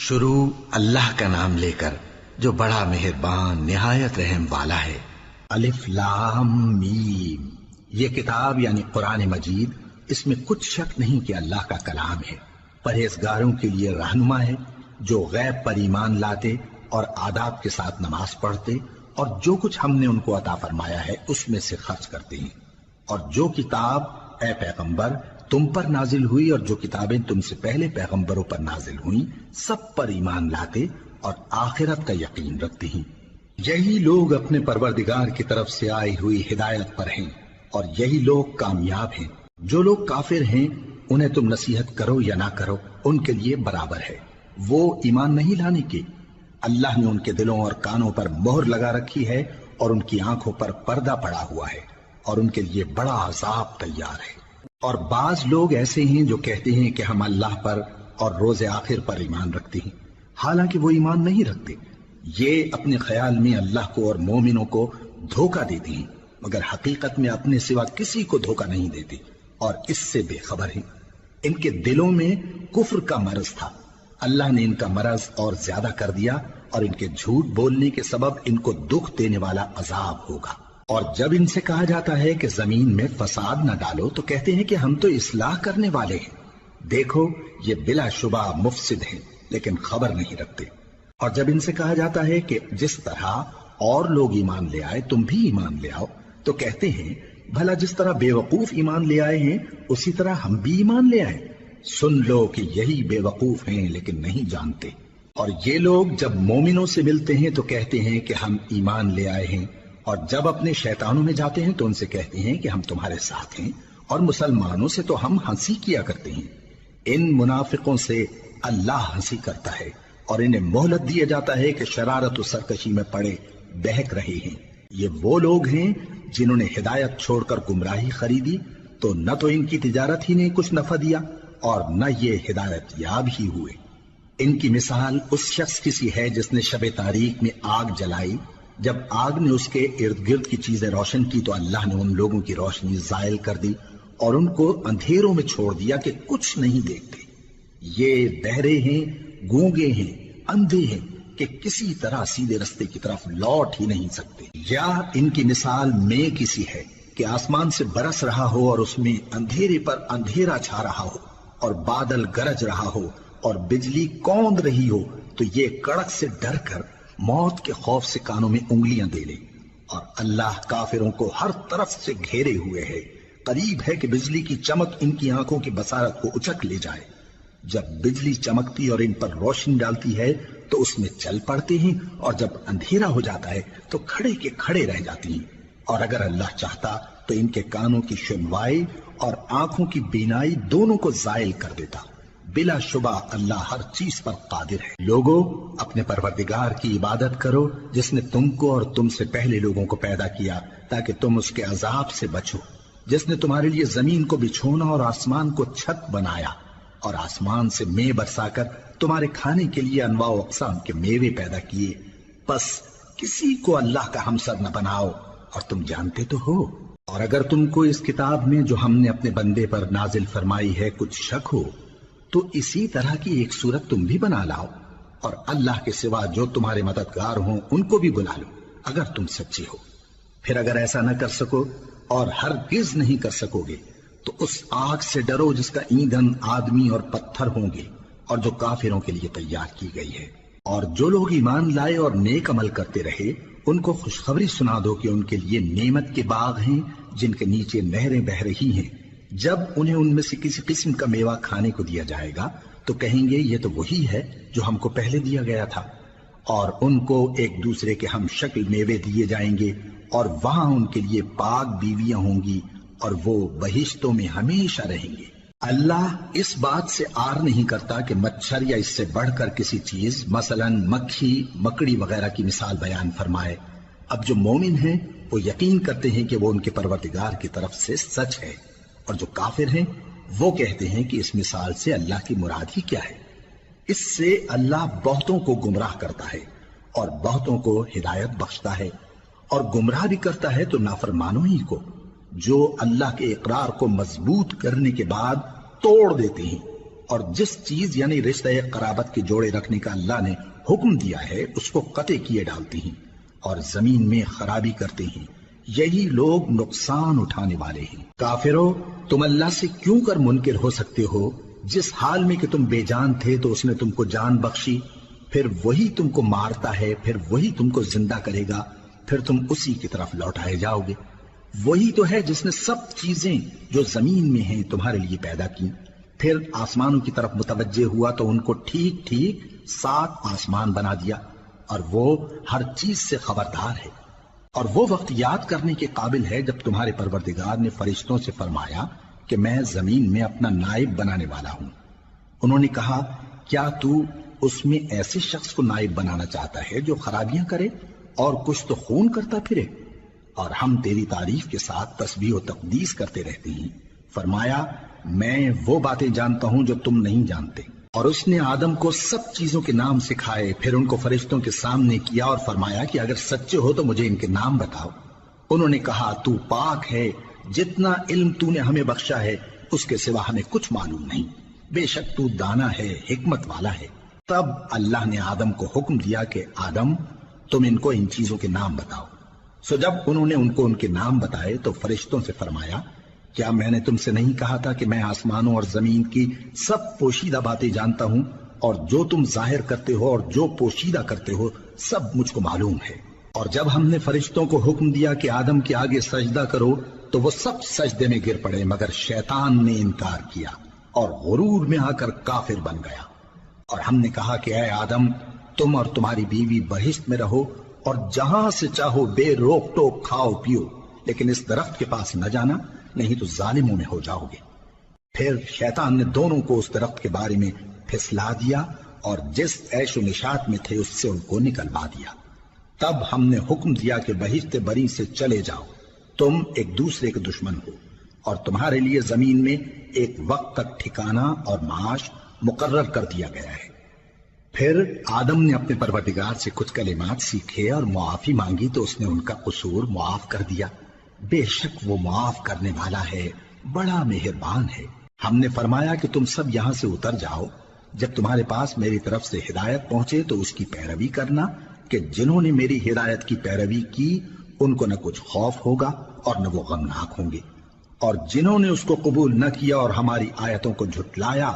شروع اللہ کا نام لے کر جو بڑا مہربان نہایت رحم والا ہے۔ الف لام میم، یہ کتاب یعنی قرآن مجید، اس میں کچھ شک نہیں کہ اللہ کا کلام ہے، پرہیزگاروں کے لیے رہنما ہے جو غیب پر ایمان لاتے اور آداب کے ساتھ نماز پڑھتے اور جو کچھ ہم نے ان کو عطا فرمایا ہے اس میں سے خرچ کرتے ہیں، اور جو کتاب اے پیغمبر تم پر نازل ہوئی اور جو کتابیں تم سے پہلے پیغمبروں پر نازل ہوئیں سب پر ایمان لاتے اور آخرت کا یقین رکھتے ہیں۔ یہی لوگ اپنے پروردگار کی طرف سے آئی ہوئی ہدایت پر ہیں اور یہی لوگ کامیاب ہیں۔ جو لوگ کافر ہیں انہیں تم نصیحت کرو یا نہ کرو ان کے لیے برابر ہے، وہ ایمان نہیں لانے کے۔ اللہ نے ان کے دلوں اور کانوں پر مہر لگا رکھی ہے اور ان کی آنکھوں پر پردہ پڑا ہوا ہے اور ان کے لیے بڑا عذاب تیار ہے۔ اور بعض لوگ ایسے ہیں جو کہتے ہیں کہ ہم اللہ پر اور روز آخر پر ایمان رکھتے ہیں، حالانکہ وہ ایمان نہیں رکھتے۔ یہ اپنے خیال میں اللہ کو اور مومنوں کو دھوکہ دیتے ہیں، مگر حقیقت میں اپنے سوا کسی کو دھوکہ نہیں دیتے اور اس سے بے خبر ہیں۔ ان کے دلوں میں کفر کا مرض تھا، اللہ نے ان کا مرض اور زیادہ کر دیا اور ان کے جھوٹ بولنے کے سبب ان کو دکھ دینے والا عذاب ہوگا۔ اور جب ان سے کہا جاتا ہے کہ زمین میں فساد نہ ڈالو تو کہتے ہیں کہ ہم تو اصلاح کرنے والے ہیں۔ دیکھو یہ بلا شبہ مفسد ہیں لیکن خبر نہیں رکھتے۔ اور جب ان سے کہا جاتا ہے کہ جس طرح اور لوگ ایمان لے آئے تم بھی ایمان لے آؤ تو کہتے ہیں بھلا جس طرح بے وقوف ایمان لے آئے ہیں اسی طرح ہم بھی ایمان لے آئے۔ سن لو کہ یہی بے وقوف ہیں لیکن نہیں جانتے۔ اور یہ لوگ جب مومنوں سے ملتے ہیں تو کہتے ہیں کہ ہم ایمان لے آئے ہیں، اور جب اپنے شیطانوں میں جاتے ہیں تو ان سے کہتے ہیں کہ ہم تمہارے ساتھ ہیں، اور مسلمانوں سے تو ہم ہنسی کیا کرتے ہیں۔ ان منافقوں سے اللہ ہنسی کرتا ہے اور انہیں مہلت دیا جاتا ہے کہ شرارت و سرکشی میں پڑے بہک رہے ہیں۔ یہ وہ لوگ ہیں جنہوں نے ہدایت چھوڑ کر گمراہی خریدی تو نہ تو ان کی تجارت ہی نے کچھ نفع دیا اور نہ یہ ہدایت یاب ہی ہوئے۔ ان کی مثال اس شخص کی سی ہے جس نے شب تاریک میں آگ جلائی، جب آگ نے اس کے ارد گرد کی چیزیں روشن کی تو اللہ نے ان لوگوں کی روشنی زائل کر دی اور ان کو اندھیروں میں چھوڑ دیا کہ کچھ نہیں دیکھتے۔ یہ بہرے ہیں، گونگے ہیں، اندھے ہیں کہ کسی طرح سیدھے رستے کی طرف لوٹ ہی نہیں سکتے۔ یا ان کی مثال میں کسی ہے کہ آسمان سے برس رہا ہو اور اس میں اندھیرے پر اندھیرا چھا رہا ہو اور بادل گرج رہا ہو اور بجلی کوند رہی ہو تو یہ کڑک سے ڈر کر موت کے خوف سے کانوں میں انگلیاں دے لے۔ اور اللہ کافروں کو ہر طرف سے گھیرے ہوئے ہے، قریب ہے کہ بجلی کی چمک ان کی آنکھوں کی بصارت کو اچک لے جائے۔ جب بجلی چمکتی اور ان پر روشنی ڈالتی ہے تو اس میں چل پڑتے ہیں، اور جب اندھیرا ہو جاتا ہے تو کھڑے کے کھڑے رہ جاتی ہیں۔ اور اگر اللہ چاہتا تو ان کے کانوں کی سنوائی اور آنکھوں کی بینائی دونوں کو زائل کر دیتا۔ بلا شبہ اللہ ہر چیز پر قادر ہے۔ لوگوں اپنے پروردگار کی عبادت کرو جس نے تم کو اور تم سے پہلے لوگوں کو پیدا کیا تاکہ تم اس کے عذاب سے بچو، جس نے تمہارے لیے زمین کو بچھونا اور آسمان کو چھت بنایا اور آسمان سے مے برسا کر تمہارے کھانے کے لیے انواع و اقسام کے میوے پیدا کیے۔ بس کسی کو اللہ کا ہمسر نہ بناؤ اور تم جانتے تو ہو۔ اور اگر تم کو اس کتاب میں جو ہم نے اپنے بندے پر نازل فرمائی ہے کچھ شک ہو تو اسی طرح کی ایک صورت تم بھی بنا لاؤ اور اللہ کے سوا جو تمہارے مددگار ہوں ان کو بھی بلا لو اگر تم سچے ہو۔ پھر اگر ایسا نہ کر سکو اور ہرگز نہیں کر سکو گے تو اس آگ سے ڈرو جس کا ایندھن آدمی اور پتھر ہوں گے اور جو کافروں کے لیے تیار کی گئی ہے۔ اور جو لوگ ایمان لائے اور نیک عمل کرتے رہے ان کو خوشخبری سنا دو کہ ان کے لیے نعمت کے باغ ہیں جن کے نیچے نہریں بہہ رہی ہیں۔ جب انہیں ان میں سے کسی قسم کا میوہ کھانے کو دیا جائے گا تو کہیں گے یہ تو وہی ہے جو ہم کو پہلے دیا گیا تھا، اور ان کو ایک دوسرے کے ہم شکل میوے دیے جائیں گے اور وہاں ان کے لیے پاک بیویاں ہوں گی اور وہ بہشتوں میں ہمیشہ رہیں گے۔ اللہ اس بات سے آر نہیں کرتا کہ مچھر یا اس سے بڑھ کر کسی چیز مثلا مکھی مکڑی وغیرہ کی مثال بیان فرمائے۔ اب جو مومن ہیں وہ یقین کرتے ہیں کہ وہ ان کے پروردگار کی طرف سے سچ ہے، اور جو کافر ہیں وہ کہتے ہیں کہ اس مثال سے اللہ کی مراد ہی کیا ہے۔ اس سے اللہ بہتوں کو گمراہ کرتا ہے اور بہتوں کو ہدایت بخشتا ہے، اور گمراہ بھی کرتا ہے تو نافرمانوں ہی کو، جو اللہ کے اقرار کو مضبوط کرنے کے بعد توڑ دیتے ہیں اور جس چیز یعنی رشتہ قرابت کے جوڑے رکھنے کا اللہ نے حکم دیا ہے اس کو قطع کیے ڈالتی ہیں اور زمین میں خرابی کرتے ہیں، یہی لوگ نقصان اٹھانے والے ہیں۔ کافرو، تم اللہ سے کیوں کر منکر ہو سکتے ہو؟ جس حال میں کہ تم بے جان تھے تو اس نے تم کو جان بخشی، پھر وہی تم کو مارتا ہے، پھر وہی تم کو زندہ کرے گا، پھر تم اسی کی طرف لوٹائے جاؤ گے۔ وہی تو ہے جس نے سب چیزیں جو زمین میں ہیں تمہارے لیے پیدا کی، پھر آسمانوں کی طرف متوجہ ہوا تو ان کو ٹھیک ٹھیک 7 آسمان بنا دیا، اور وہ ہر چیز سے خبردار ہے۔ اور وہ وقت یاد کرنے کے قابل ہے جب تمہارے پروردگار نے فرشتوں سے فرمایا کہ میں زمین میں اپنا نائب بنانے والا ہوں۔ انہوں نے کہا، کیا تو اس میں ایسے شخص کو نائب بنانا چاہتا ہے جو خرابیاں کرے اور کچھ تو خون کرتا پھرے؟ اور ہم تیری تعریف کے ساتھ تسبیح و تقدیس کرتے رہتے ہیں۔ فرمایا، میں وہ باتیں جانتا ہوں جو تم نہیں جانتے۔ اور اس نے آدم کو سب چیزوں کے نام سکھائے، پھر ان کو فرشتوں کے سامنے کیا اور فرمایا کہ اگر سچے ہو تو مجھے ان کے نام بتاؤ۔ انہوں نے کہا، تو پاک ہے، جتنا علم تو نے ہمیں بخشا ہے اس کے سوا ہمیں کچھ معلوم نہیں، بے شک تو دانا ہے، حکمت والا ہے۔ تب اللہ نے آدم کو حکم دیا کہ آدم، تم ان کو ان چیزوں کے نام بتاؤ۔ سو جب انہوں نے ان کو ان کے نام بتائے تو فرشتوں سے فرمایا، کیا میں نے تم سے نہیں کہا تھا کہ میں آسمانوں اور زمین کی سب پوشیدہ باتیں جانتا ہوں، اور جو تم ظاہر کرتے ہو اور جو پوشیدہ کرتے ہو سب مجھ کو معلوم ہے۔ اور جب ہم نے فرشتوں کو حکم دیا کہ آدم کے آگے سجدہ کرو تو وہ سب سجدے میں گر پڑے مگر شیطان نے انکار کیا اور غرور میں آ کر کافر بن گیا۔ اور ہم نے کہا کہ اے آدم، تم اور تمہاری بیوی بہشت میں رہو اور جہاں سے چاہو بے روک ٹوک کھاؤ پیو، لیکن اس درخت کے پاس نہ جانا، نہیں تو ظالموں میں ہو جاؤ گے۔ پھر شیطان نے دونوں کو اس درخت کے بارے میں پھسلا دیا اور جس عیش و نشاط میں تھے اس سے ان کو نکلوا دیا۔ تب ہم نے حکم دیا کہ بہشت بری سے چلے جاؤ، تم ایک دوسرے کے دشمن ہو، اور تمہارے لیے زمین میں ایک وقت تک ٹھکانہ اور معاش مقرر کر دیا گیا ہے۔ پھر آدم نے اپنے پروردگار سے کچھ کلمات سیکھے اور معافی مانگی تو اس نے ان کا قصور معاف کر دیا۔ بے شک وہ معاف کرنے والا ہے، بڑا مہربان ہے۔ ہم نے فرمایا کہ تم سب یہاں سے اتر جاؤ، جب تمہارے پاس میری طرف سے ہدایت پہنچے تو اس کی پیروی کرنا، کہ جنہوں نے میری ہدایت کی پیروی کی ان کو نہ کچھ خوف ہوگا اور نہ وہ غمناک ہوں گے، اور جنہوں نے اس کو قبول نہ کیا اور ہماری آیتوں کو جھٹلایا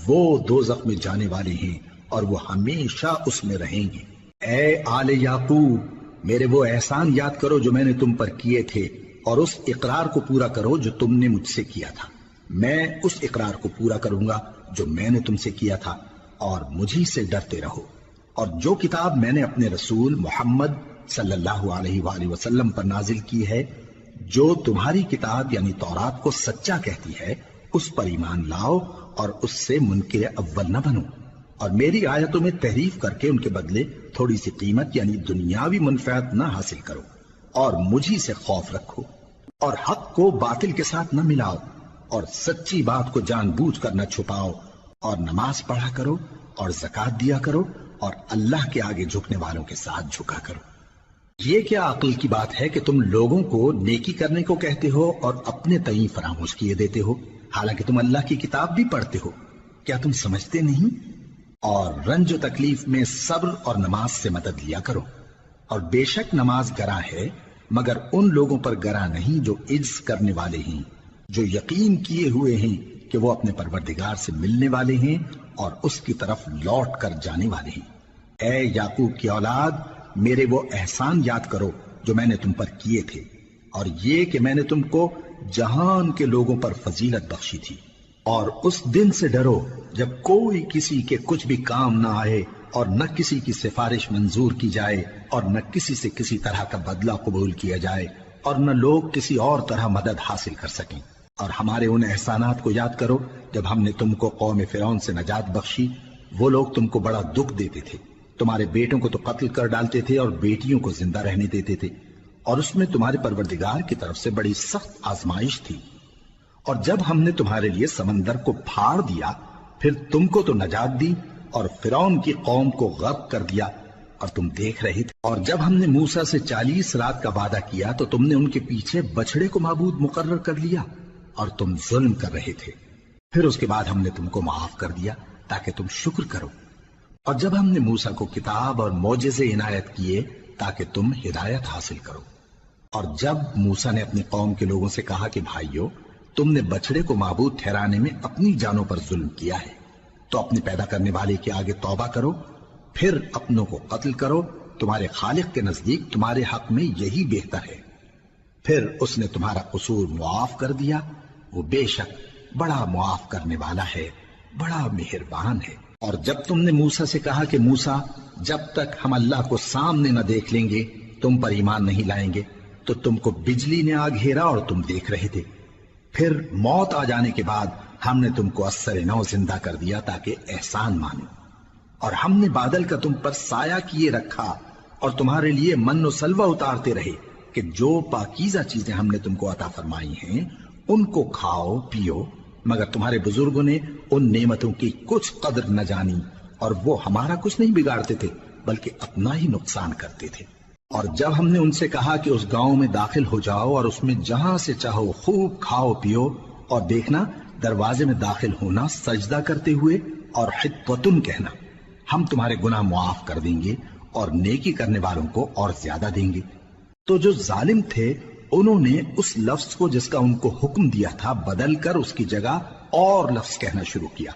وہ دوزخ میں جانے والے ہیں اور وہ ہمیشہ اس میں رہیں گے۔ اے آل یعقوب، میرے وہ احسان یاد کرو جو میں نے تم پر کیے تھے، اور اس اقرار کو پورا کرو جو تم نے مجھ سے کیا تھا۔ میں اس اقرار کو پورا کروں گا جو میں نے تم سے کیا تھا، اور مجھی سے ڈرتے رہو۔ اور جو کتاب میں نے اپنے رسول محمد صلی اللہ علیہ وآلہ وسلم پر نازل کی ہے، جو تمہاری کتاب یعنی تورات کو سچا کہتی ہے، اس پر ایمان لاؤ اور اس سے منکر اول نہ بنو، اور میری آیتوں میں تحریف کر کے ان کے بدلے تھوڑی سی قیمت یعنی دنیاوی منفعت نہ حاصل کرو، اور مجھی سے خوف رکھو، اور حق کو باطل کے ساتھ نہ ملاؤ، اور سچی بات کو جان بوجھ کر نہ چھپاؤ، اور نماز پڑھا کرو اور زکوٰۃ دیا کرو، اور اللہ کے آگے جھکنے والوں کے ساتھ جھکا کرو۔ یہ کیا عقل کی بات ہے کہ تم لوگوں کو نیکی کرنے کو کہتے ہو اور اپنے تئیں فراموش کیے دیتے ہو، حالانکہ تم اللہ کی کتاب بھی پڑھتے ہو؟ کیا تم سمجھتے نہیں؟ اور رنج و تکلیف میں صبر اور نماز سے مدد لیا کرو، اور بے شک نماز گراں ہے مگر ان لوگوں پر گراں نہیں جو عجز کرنے والے ہیں، جو یقین کیے ہوئے ہیں کہ وہ اپنے پروردگار سے ملنے والے ہیں اور اس کی طرف لوٹ کر جانے والے ہیں۔ اے یعقوب کی اولاد، میرے وہ احسان یاد کرو جو میں نے تم پر کیے تھے، اور یہ کہ میں نے تم کو جہان کے لوگوں پر فضیلت بخشی تھی۔ اور اس دن سے ڈرو جب کوئی کسی کے کچھ بھی کام نہ آئے، اور نہ کسی کی سفارش منظور کی جائے، اور نہ کسی سے کسی طرح کا بدلہ قبول کیا جائے، اور نہ لوگ کسی اور طرح مدد حاصل کر سکیں۔ اور ہمارے ان احسانات کو یاد کرو جب ہم نے تم کو قوم فرعون سے نجات بخشی۔ وہ لوگ تم کو بڑا دکھ دیتے تھے، تمہارے بیٹوں کو تو قتل کر ڈالتے تھے اور بیٹیوں کو زندہ رہنے دیتے تھے، اور اس میں تمہارے پروردگار کی طرف سے بڑی سخت آزمائش تھی۔ اور جب ہم نے تمہارے لیے سمندر کو پھاڑ دیا پھر تم کو تو نجات دی اور فرعون کی قوم کو غرق کر دیا، اور تم دیکھ رہے تھے۔ اور جب ہم نے موسیٰ سے 40 رات کا وعدہ کیا تو تم نے ان کے پیچھے بچڑے کو معبود مقرر کر لیا، اور تم ظلم کر رہے تھے۔ پھر اس کے بعد ہم نے تم کو معاف کر دیا تاکہ تم شکر کرو، اور جب ہم نے موسیٰ کو کتاب اور معجزے عنایت کیے تاکہ تم ہدایت حاصل کرو، اور جب موسیٰ نے اپنی قوم کے لوگوں سے کہا کہ بھائیو، تم نے بچڑے کو معبود ٹھہرانے میں اپنی جانوں پر ظلم کیا ہے، تو اپنے پیدا کرنے والے کے آگے توبہ کرو، پھر اپنوں کو قتل کرو، تمہارے خالق کے نزدیک تمہارے حق میں یہی بہتر ہے۔ پھر اس نے تمہارا قصور معاف کر دیا، وہ بے شک بڑا معاف کرنے والا ہے، بڑا مہربان ہے۔ اور جب تم نے موسیٰ سے کہا کہ موسیٰ، جب تک ہم اللہ کو سامنے نہ دیکھ لیں گے تم پر ایمان نہیں لائیں گے، تو تم کو بجلی نے آ گھیرا اور تم دیکھ رہے تھے، پھر موت آ جانے کے بعد ہم نے تم کو اثر نو زندہ کر دیا تاکہ احسان مانو، اور ہم نے بادل کا تم پر سایہ کیے رکھا اور تمہارے لیے من و سلوہ اتارتے رہے کہ جو پاکیزہ چیزیں ہم نے تم کو عطا فرمائی ہیں ان کو کھاؤ پیو، مگر تمہارے بزرگوں نے ان نعمتوں کی کچھ قدر نہ جانی، اور وہ ہمارا کچھ نہیں بگاڑتے تھے بلکہ اپنا ہی نقصان کرتے تھے۔ اور جب ہم نے ان سے کہا کہ اس گاؤں میں داخل ہو جاؤ اور اس میں جہاں سے چاہو خوب کھاؤ پیو، اور دیکھنا دروازے میں داخل ہونا سجدہ کرتے ہوئے اور حطوۃ کہنا، ہم تمہارے گناہ معاف کر دیں گے اور نیکی کرنے والوں کو اور زیادہ دیں گے۔ تو جو ظالم تھے انہوں نے اس لفظ کو جس کا ان کو حکم دیا تھا بدل کر اس کی جگہ اور لفظ کہنا شروع کیا،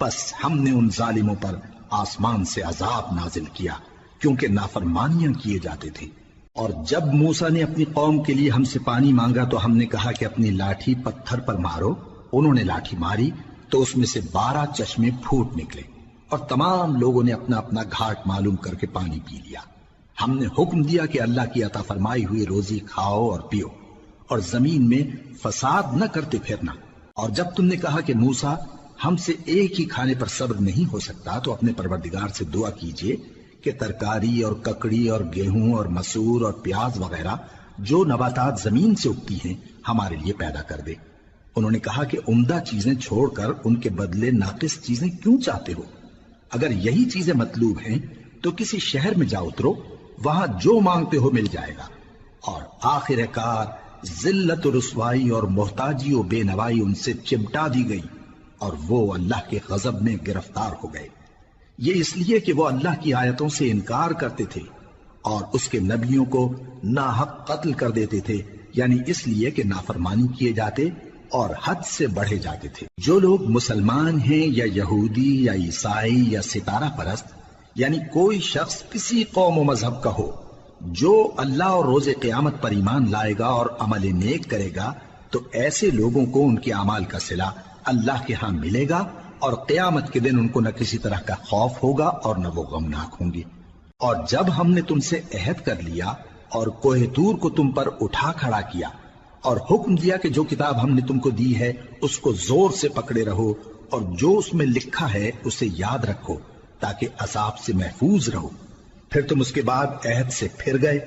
پس ہم نے ان ظالموں پر آسمان سے عذاب نازل کیا کیونکہ نافرمانیاں کیے جاتے تھے۔ اور جب موسیٰ نے اپنی قوم کے لیے ہم سے پانی مانگا تو ہم نے کہا کہ اپنی لاٹھی پتھر پر مارو، انہوں نے لاٹھی ماری تو اس میں سے 12 چشمے پھوٹ نکلے، اور تمام لوگوں نے اپنا اپنا گھاٹ معلوم کر کے پانی پی لیا۔ ہم نے حکم دیا کہ اللہ کی عطا فرمائی ہوئی روزی کھاؤ اور پیو، اور زمین میں فساد نہ کرتے پھرنا۔ اور جب تم نے کہا کہ موسیٰ، ہم سے ایک ہی کھانے پر صبر نہیں ہو سکتا، تو اپنے پروردگار سے دعا کیجئے کہ ترکاری اور ککڑی اور گیہوں اور مسور اور پیاز وغیرہ جو نباتات زمین سے اگتی ہیں ہمارے لیے پیدا کر دے۔ انہوں نے کہا کہ عمدہ چیزیں چھوڑ کر ان کے بدلے ناقص چیزیں کیوں چاہتے ہو؟ اگر یہی چیزیں مطلوب ہیں تو کسی شہر میں جا اترو، وہاں جو مانگتے ہو مل جائے گا۔ اور آخر کار ذلت و رسوائی اور محتاجی و بے نوائی ان سے چمٹا دی گئی، اور وہ اللہ کے غضب میں گرفتار ہو گئے، یہ اس لیے کہ وہ اللہ کی آیتوں سے انکار کرتے تھے اور اس کے نبیوں کو ناحق قتل کر دیتے تھے، یعنی اس لیے کہ نافرمانی کیے جاتے اور حد سے بڑھے جاتے تھے۔ جو لوگ مسلمان ہیں یا یہودی یا عیسائی یا ستارہ پرست، یعنی کوئی شخص کسی قوم و مذہب کا ہو، جو اللہ اور روز قیامت پر ایمان لائے گا اور عمل نیک کرے گا، تو ایسے لوگوں کو ان کے اعمال کا صلہ اللہ کے ہاں ملے گا، اور قیامت کے دن ان کو نہ کسی طرح کا خوف ہوگا اور نہ وہ غمناک ہوں گے۔ اور جب ہم نے تم سے عہد کر لیا اور کوہ طور کو تم پر اٹھا کھڑا کیا اور حکم دیا کہ جو کتاب ہم نے تم کو دی ہے اس کو زور سے پکڑے رہو، اور جو اس میں لکھا ہے اسے یاد رکھو تاکہ عذاب سے محفوظ رہو، پھر تم اس کے بعد عہد سے پھر گئے،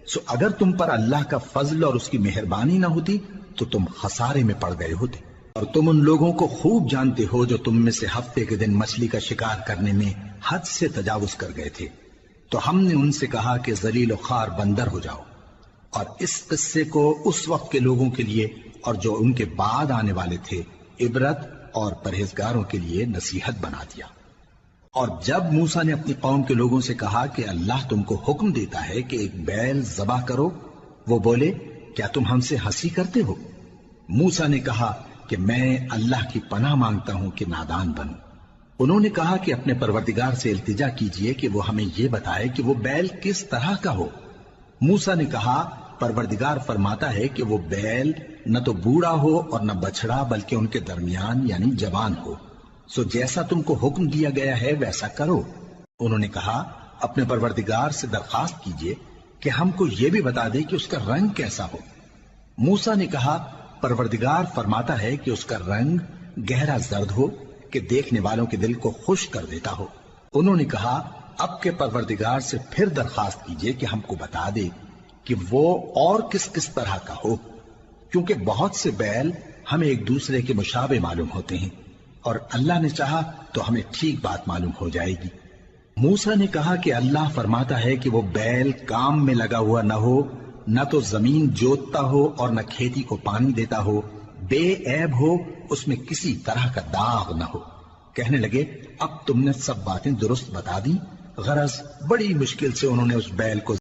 سو اگر تم پر اللہ کا فضل اور اس کی مہربانی نہ ہوتی تو تم خسارے میں پڑ گئے ہوتے۔ اور تم ان لوگوں کو خوب جانتے ہو جو تم میں سے ہفتے کے دن مچھلی کا شکار کرنے میں حد سے تجاوز کر گئے تھے، تو ہم نے ان سے کہا کہ ذلیل و خوار بندر ہو جاؤ، اور اس قصے کو اس وقت کے لوگوں کے لیے اور جو ان کے بعد آنے والے تھے عبرت اور پرہیزگاروں کے لیے نصیحت بنا دیا۔ اور جب موسیٰ نے اپنی قوم کے لوگوں سے کہا کہ اللہ تم کو حکم دیتا ہے کہ ایک بیل ذبح کرو، وہ بولے کیا تم ہم سے ہنسی کرتے ہو؟ موسیٰ نے کہا کہ میں اللہ کی پناہ مانگتا ہوں کہ نادان بنوں۔ انہوں نے کہا کہ اپنے پروردگار سے التجا کیجئے کہ وہ ہمیں یہ بتائے کہ وہ بیل کس طرح کا ہو۔ موسیٰ نے کہا پروردگار فرماتا ہے کہ وہ بیل نہ تو بوڑھا ہو اور نہ بچڑا بلکہ ان کے درمیان یعنی جوان ہو، سو جیسا تم کو حکم دیا گیا ہے ویسا کرو۔ انہوں نے کہا اپنے پروردگار سے درخواست کیجئے کہ ہم کو یہ بھی بتا دے کہ اس کا رنگ کیسا ہو۔ موسیٰ نے کہا پروردگار فرماتا ہے کہ اس کا رنگ گہرا زرد ہو کہ دیکھنے والوں کے دل کو خوش کر دیتا ہو۔ انہوں نے کہا اب کے پروردگار سے پھر درخواست کیجئے کہ ہم کو بتا دے کہ وہ اور کس کس طرح کا ہو، کیونکہ بہت سے بیل ہمیں ایک دوسرے کے مشابہ معلوم ہوتے ہیں، اور اللہ نے چاہا تو ہمیں ٹھیک بات معلوم ہو جائے گی۔ موسیٰ نے کہا کہ اللہ فرماتا ہے کہ وہ بیل کام میں لگا ہوا نہ ہو، نہ تو زمین جوتتا ہو اور نہ کھیتی کو پانی دیتا ہو، بے عیب ہو، اس میں کسی طرح کا داغ نہ ہو۔ کہنے لگے اب تم نے سب باتیں درست بتا دی۔ غرض بڑی مشکل سے انہوں نے اس بیل کو